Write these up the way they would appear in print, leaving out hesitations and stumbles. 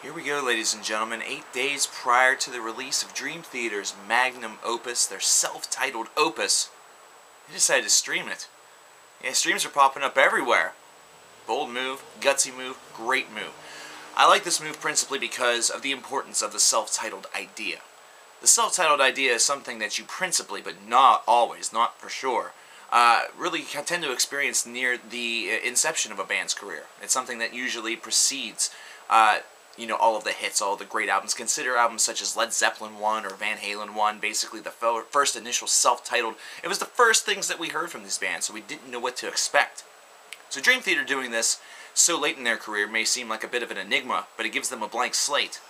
Here we go, ladies and gentlemen. 8 days prior to the release of Dream Theater's magnum opus, their self-titled opus, they decided to stream it. Yeah, streams are popping up everywhere. Bold move, gutsy move, great move. I like this move principally because of the importance of the self-titled idea. The self-titled idea is something that you principally, but not always, not for sure, really tend to experience near the inception of a band's career. It's something that usually precedes all of the hits, all of the great albums. Consider albums such as Led Zeppelin 1 or Van Halen 1, basically the first initial self-titled. It was the first things that we heard from these bands, so we didn't know what to expect. So Dream Theater doing this so late in their career may seem like a bit of an enigma, but it gives them a blank slate.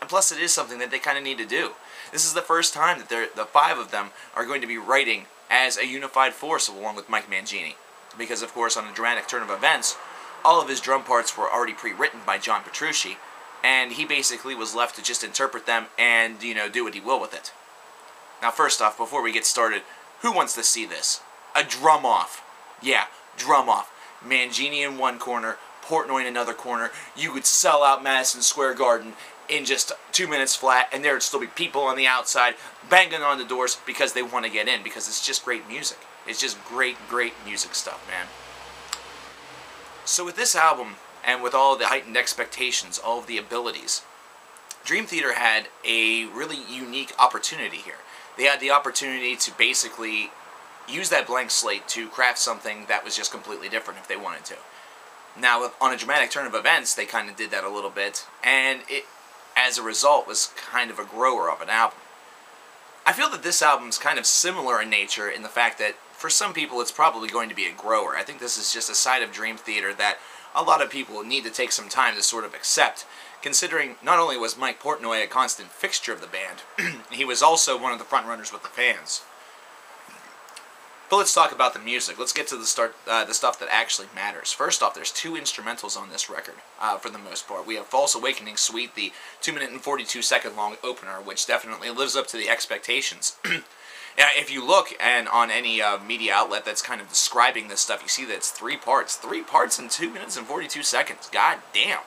And plus it is something that they kind of need to do. This is the first time that the five of them are going to be writing as a unified force along with Mike Mangini. Because of course on a dramatic turn of events, all of his drum parts were already pre-written by John Petrucci, and he basically was left to just interpret them and, do what he will with it. Now, first off, before we get started, who wants to see this? A drum off. Yeah, drum off. Mangini in one corner, Portnoy in another corner. You could sell out Madison Square Garden in just 2 minutes flat, and there would still be people on the outside banging on the doors because they want to get in, because it's just great music. It's just great, great music stuff, man. So with this album, and with all of the heightened expectations, all of the abilities, Dream Theater had a really unique opportunity here. They had the opportunity to basically use that blank slate to craft something that was just completely different if they wanted to. Now, on a dramatic turn of events, they kind of did that a little bit, and it, as a result, was kind of a grower of an album. I feel that this album is kind of similar in nature in the fact that for some people it's probably going to be a grower. I think this is just a side of Dream Theater that a lot of people need to take some time to sort of accept, considering not only was Mike Portnoy a constant fixture of the band, he was also one of the frontrunners with the fans. But let's talk about the music. Let's get to the stuff that actually matters. First off, there's two instrumentals on this record, for the most part. We have False Awakening Suite, the 2-minute and 42-second long opener, which definitely lives up to the expectations. Now, if you look on any media outlet that's kind of describing this stuff, you see that it's 3 parts. 3 parts in 2 minutes and 42 seconds. God damn.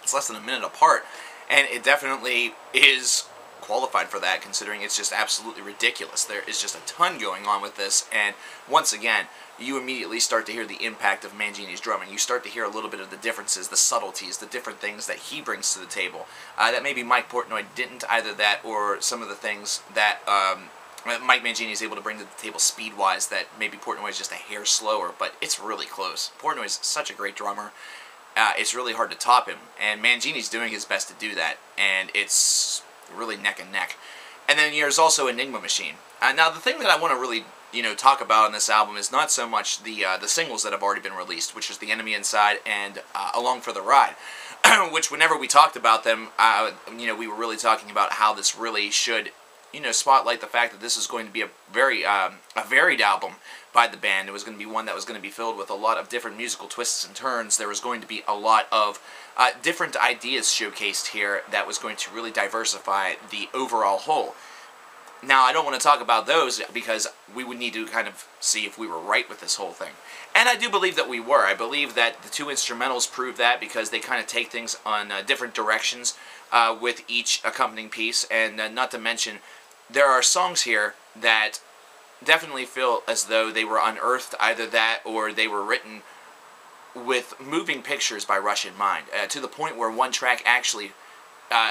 It's less than a minute apart. And it definitely is qualified for that, considering it's just absolutely ridiculous. There is just a ton going on with this, and once again, you immediately start to hear the impact of Mangini's drumming. You start to hear a little bit of the differences, the subtleties, the different things that he brings to the table. That maybe Mike Portnoy didn't, either that or some of the things that Mike Mangini is able to bring to the table speed-wise that maybe Portnoy is just a hair slower, but it's really close. Portnoy is such a great drummer. It's really hard to top him, and Mangini's doing his best to do that, and it's really neck and neck. And then there's also Enigma Machine. Now, the thing that I want to really, talk about on this album is not so much the singles that have already been released, which is The Enemy Inside and Along for the Ride, which whenever we talked about them, we were really talking about how this really should spotlight the fact that this is going to be a very varied album by the band. It was going to be one that was going to be filled with a lot of different musical twists and turns. There was going to be a lot of different ideas showcased here that was going to really diversify the overall whole. Now, I don't want to talk about those because we would need to kind of see if we were right with this whole thing. And I do believe that we were. I believe that the 2 instrumentals prove that because they kind of take things on different directions with each accompanying piece, and not to mention there are songs here that definitely feel as though they were unearthed, either that or they were written with moving pictures by Rush in mind, to the point where one track actually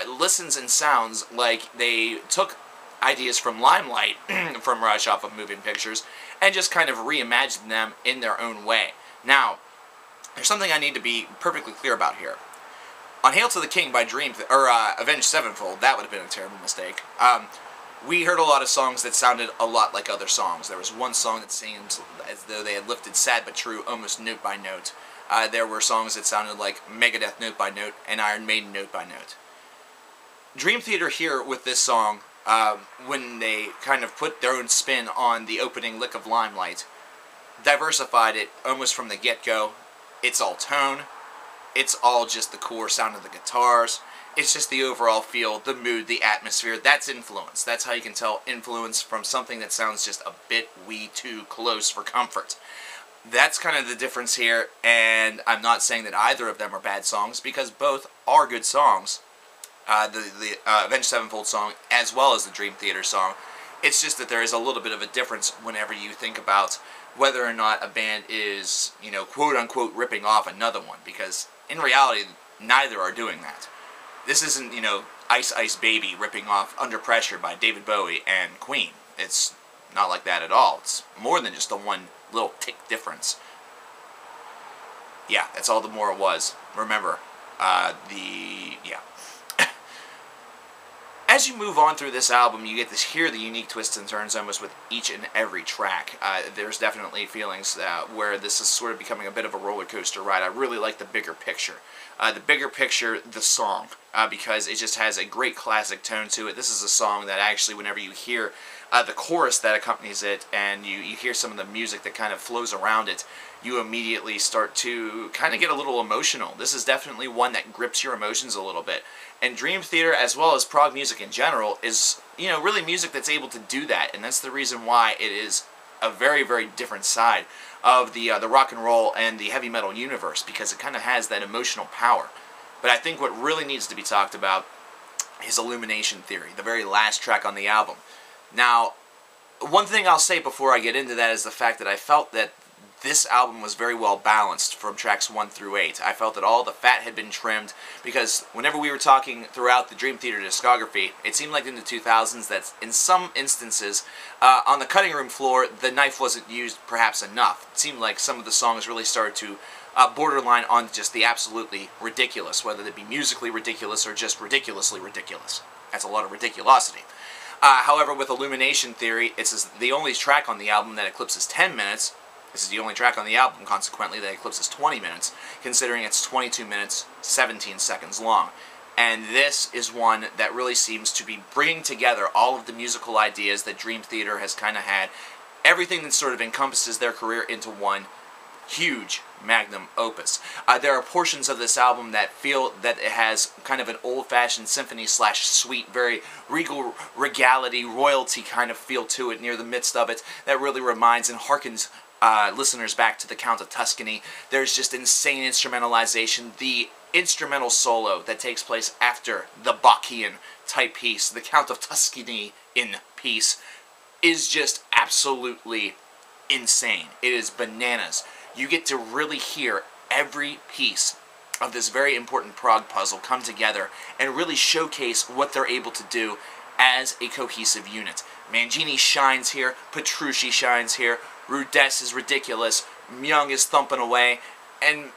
listens and sounds like they took ideas from Limelight, from Rush off of Moving Pictures, and just kind of reimagined them in their own way. Now, there's something I need to be perfectly clear about here. On Hail to the King by Avenged Sevenfold, that would have been a terrible mistake. We heard a lot of songs that sounded a lot like other songs. There was one song that seemed as though they had lifted Sad But True almost note by note. There were songs that sounded like Megadeth note by note and Iron Maiden note by note. Dream Theater here with this song, when they kind of put their own spin on the opening lick of Limelight, diversified it almost from the get-go. It's all tone. It's all just the core sound of the guitars. It's just the overall feel, the mood, the atmosphere. That's influence. That's how you can tell influence from something that sounds just a bit wee too close for comfort. that's kind of the difference here, and I'm not saying that either of them are bad songs, because both are good songs. The Avenged Sevenfold song, as well as the Dream Theater song. It's just that there is a little bit of a difference whenever you think about whether or not a band is, you know, quote-unquote ripping off another one, because in reality, neither are doing that. This isn't, you know, Ice Ice Baby ripping off Under Pressure by David Bowie and Queen. It's not like that at all. It's more than just a one little tick difference. Yeah, that's all the more it was. Remember, yeah. As you move on through this album, you get to hear the unique twists and turns almost with each and every track. There's definitely feelings where this is sort of becoming a bit of a roller coaster ride. I really like the bigger picture. The bigger picture, the song, because it just has a great classic tone to it. This is a song that actually, whenever you hear the chorus that accompanies it, and you hear some of the music that kind of flows around it, you immediately start to kind of get a little emotional. This is definitely one that grips your emotions a little bit. And Dream Theater, as well as prog music in general, is, you know, really music that's able to do that. And that's the reason why it is a very, very different side of the rock and roll and the heavy metal universe, because it kind of has that emotional power. But I think what really needs to be talked about is Illumination Theory, the very last track on the album. Now, one thing I'll say before I get into that is the fact that I felt that this album was very well balanced from tracks 1 through 8. I felt that all the fat had been trimmed, because whenever we were talking throughout the Dream Theater discography, it seemed like in the 2000s that in some instances, on the cutting room floor, the knife wasn't used perhaps enough. It seemed like some of the songs really started to borderline on just the absolutely ridiculous, whether it be musically ridiculous or just ridiculously ridiculous. That's a lot of ridiculosity. However, with Illumination Theory, it's the only track on the album that eclipses 10 minutes. This is the only track on the album, consequently, that eclipses 20 minutes, considering it's 22 minutes, 17 seconds long. And this is one that really seems to be bringing together all of the musical ideas that Dream Theater has kind of had, everything that sort of encompasses their career into one huge magnum opus. There are portions of this album that feel that it has kind of an old-fashioned symphony/suite, very regal regality, royalty kind of feel to it near the midst of it, that really reminds and harkens listeners back to the Count of Tuscany. There's just insane instrumentalization. The instrumental solo that takes place after the Bacchian type piece, the Count of Tuscany in piece, is just absolutely insane. It is bananas. You get to really hear every piece of this very important prog puzzle come together and really showcase what they're able to do as a cohesive unit. Mangini shines here, Petrucci shines here, Rudess is ridiculous, Myung is thumping away, and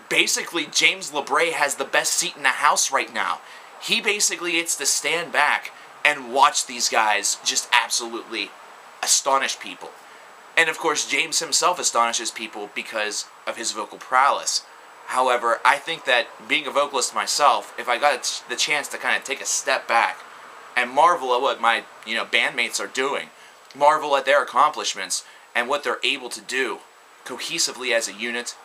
basically James LeBray has the best seat in the house right now. He basically gets to stand back and watch these guys just absolutely astonish people. And of course, James himself astonishes people because of his vocal prowess. However, I think that being a vocalist myself, if I got the chance to kind of take a step back and marvel at what my bandmates are doing, marvel at their accomplishments and what they're able to do cohesively as a unit,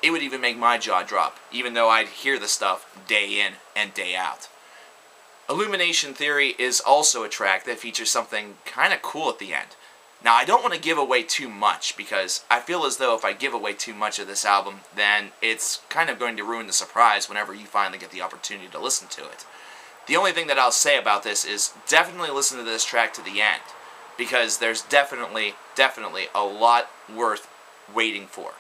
it would even make my jaw drop, even though I'd hear the stuff day in and day out. Illumination Theory is also a track that features something kind of cool at the end. Now, I don't want to give away too much, because I feel as though if I give away too much of this album, then it's kind of going to ruin the surprise whenever you finally get the opportunity to listen to it. The only thing that I'll say about this is definitely listen to this track to the end, because there's definitely a lot worth waiting for.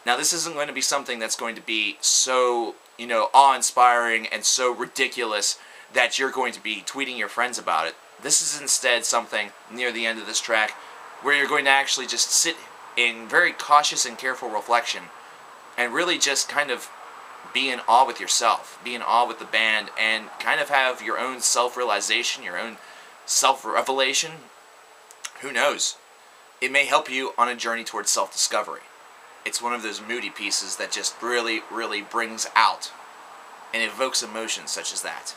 Now, this isn't going to be something that's going to be so, awe-inspiring and so ridiculous that you're going to be tweeting your friends about it. This is instead something near the end of this track where you're going to actually just sit in very cautious and careful reflection and really just kind of be in awe with yourself, be in awe with the band, and kind of have your own self-realization, your own self-revelation. Who knows? It may help you on a journey towards self-discovery. It's one of those moody pieces that just really, really brings out and evokes emotions such as that.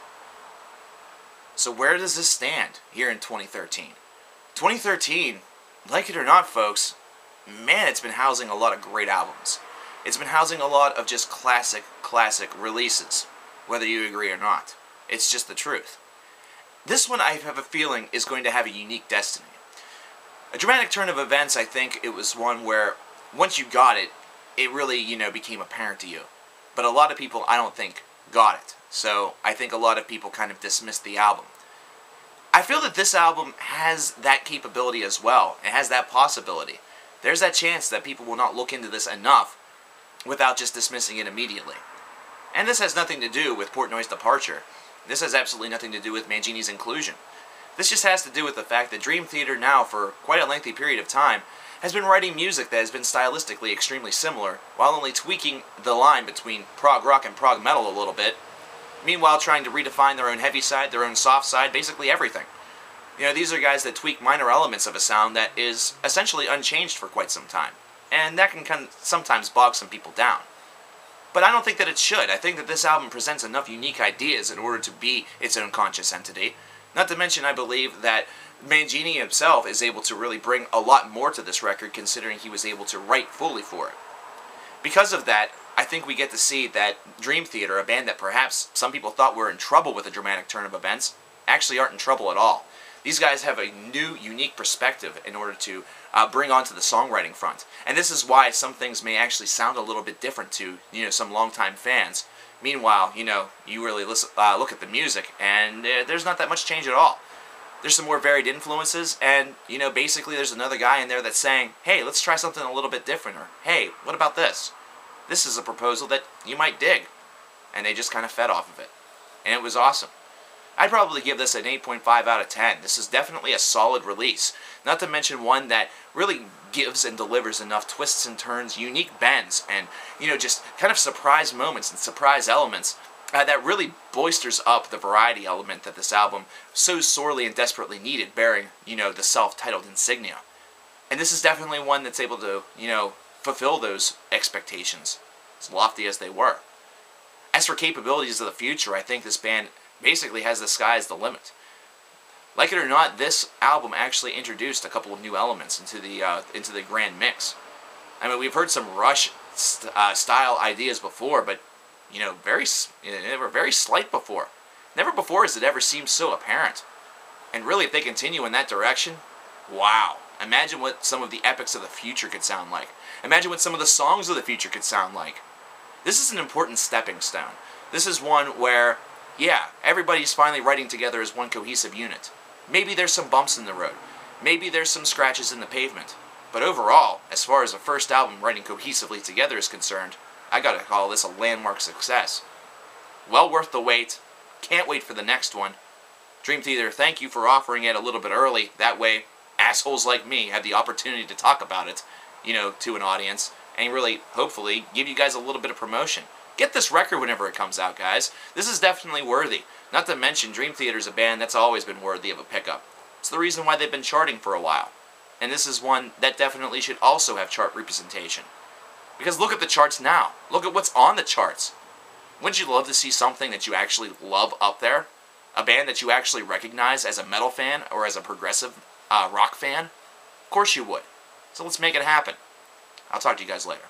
So where does this stand here in 2013? 2013, like it or not, folks, man, it's been housing a lot of great albums. It's been housing a lot of just classic releases, whether you agree or not. It's just the truth. This one, I have a feeling, is going to have a unique destiny. A dramatic turn of events, I think it was one where once you got it, it really, became apparent to you. But a lot of people, I don't think, got it. So I think a lot of people kind of dismissed the album. I feel that this album has that capability as well. It has that possibility. There's that chance that people will not look into this enough without just dismissing it immediately. And this has nothing to do with Portnoy's departure. This has absolutely nothing to do with Mangini's inclusion. This just has to do with the fact that Dream Theater now, for quite a lengthy period of time, has been writing music that has been stylistically extremely similar, while only tweaking the line between prog rock and prog metal a little bit, meanwhile trying to redefine their own heavy side, their own soft side, basically everything. These are guys that tweak minor elements of a sound that is essentially unchanged for quite some time, and that can sometimes bog some people down. But I don't think that it should. I think that this album presents enough unique ideas in order to be its own conscious entity. Not to mention, I believe that Mangini himself is able to really bring a lot more to this record, considering he was able to write fully for it. Because of that, I think we get to see that Dream Theater, a band that perhaps some people thought were in trouble with a dramatic turn of events, actually aren't in trouble at all. These guys have a new, unique perspective in order to bring onto the songwriting front. And this is why some things may actually sound a little bit different to, some longtime fans. Meanwhile, you really look at the music, and there's not that much change at all. There's some more varied influences, and, basically there's another guy in there that's saying, hey, let's try something a little bit different, or, hey, what about this? This is a proposal that you might dig. And they just kind of fed off of it. And it was awesome. I'd probably give this an 8.5 out of 10. This is definitely a solid release. Not to mention one that really gives and delivers enough twists and turns, unique bends, and, just kind of surprise moments and surprise elements that really boisters up the variety element that this album so sorely and desperately needed, bearing, the self-titled insignia. And this is definitely one that's able to, fulfill those expectations, as lofty as they were. As for capabilities of the future, I think this band basically has the sky as the limit. Like it or not, this album actually introduced a couple of new elements into the grand mix. I mean, we've heard some Rush style ideas before, but they were very slight before. Never before has it ever seemed so apparent. And really, if they continue in that direction, wow! Imagine what some of the epics of the future could sound like. Imagine what some of the songs of the future could sound like. This is an important stepping stone. This is one where, yeah, everybody's finally writing together as one cohesive unit. Maybe there's some bumps in the road. Maybe there's some scratches in the pavement. But overall, as far as a first album writing cohesively together is concerned, I gotta call this a landmark success. Well worth the wait. Can't wait for the next one. Dream Theater, thank you for offering it a little bit early. That way, assholes like me have the opportunity to talk about it, to an audience, and really, hopefully, give you guys a little bit of promotion. Get this record whenever it comes out, guys. This is definitely worthy. Not to mention, Dream Theater's a band that's always been worthy of a pickup. It's the reason why they've been charting for a while. And this is one that definitely should also have chart representation. Because look at the charts now. Look at what's on the charts. Wouldn't you love to see something that you actually love up there? A band that you actually recognize as a metal fan or as a progressive rock fan? Of course you would. So let's make it happen. I'll talk to you guys later.